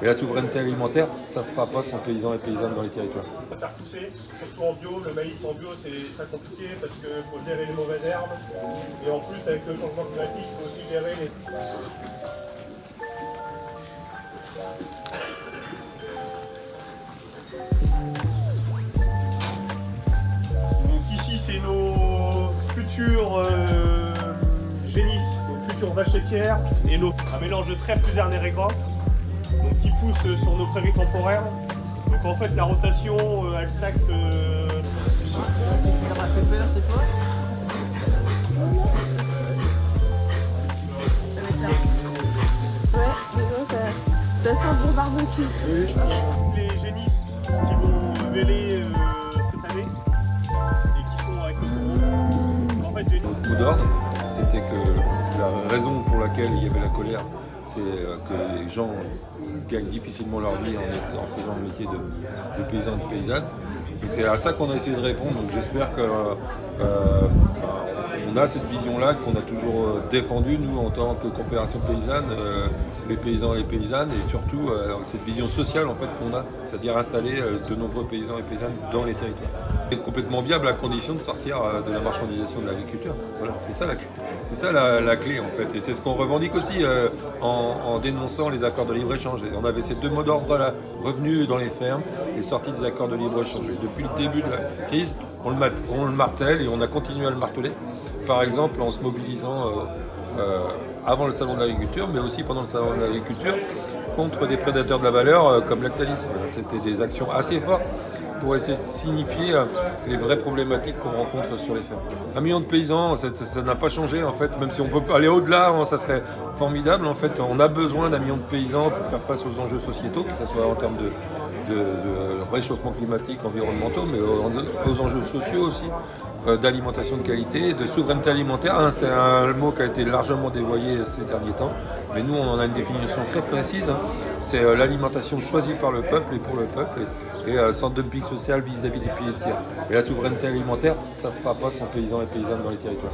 Et la souveraineté alimentaire, ça ne se fera pas sans paysans et paysannes dans les territoires. Faire pousser, surtout en bio, le maïs en bio c'est très compliqué parce qu'il faut gérer les mauvaises herbes et en plus avec le changement climatique il faut aussi gérer les... Donc ici c'est nos futurs génisses, nos futures vaches laitières et un mélange de trèfle, luzerne et régras donc qui poussent sur nos prairies temporaires. Donc en fait la rotation Alsace... Ça m'a fait peur, c'est toi? Ouais, ça sent le bon barbecue. Les génisses qui vont mêler cette année et qui sont avec le en fait, Notre mot d'ordre, c'était que la raison pour laquelle il y avait la colère, c'est que les gens gagnent difficilement leur vie en faisant le métier de paysan et de paysanne. Donc c'est à ça qu'on a essayé de répondre. Donc j'espère que on a cette vision-là qu'on a toujours défendue, nous, en tant que Confédération paysanne, les paysans et les paysannes, et surtout cette vision sociale en fait, qu'on a, c'est-à-dire installer de nombreux paysans et paysannes dans les territoires. C'est complètement viable à condition de sortir de la marchandisation de l'agriculture. Voilà, c'est ça la clé en fait. Et c'est ce qu'on revendique aussi en dénonçant les accords de libre-échange. On avait ces deux mots d'ordre là, revenus dans les fermes et sortis des accords de libre-échange. Et depuis le début de la crise, on le martèle et on a continué à le marteler. Par exemple en se mobilisant avant le salon de l'agriculture, mais aussi pendant le salon de l'agriculture, contre des prédateurs de la valeur comme Lactalis. Voilà, c'était des actions assez fortes pour essayer de signifier les vraies problématiques qu'on rencontre sur les fermes. 1 million de paysans, ça n'a pas changé en fait, même si on peut aller au-delà, ça serait formidable. En fait, on a besoin d'1 million de paysans pour faire face aux enjeux sociétaux, que ce soit en termes de réchauffement climatique, environnementaux, mais aux enjeux sociaux aussi, d'alimentation de qualité, de souveraineté alimentaire. C'est un mot qui a été largement dévoyé ces derniers temps, mais nous on en a une définition très précise. C'est l'alimentation choisie par le peuple et pour le peuple, et sans dumping social vis-à-vis des pays tiers. Et la souveraineté alimentaire, ça ne se fera pas sans paysans et paysannes dans les territoires.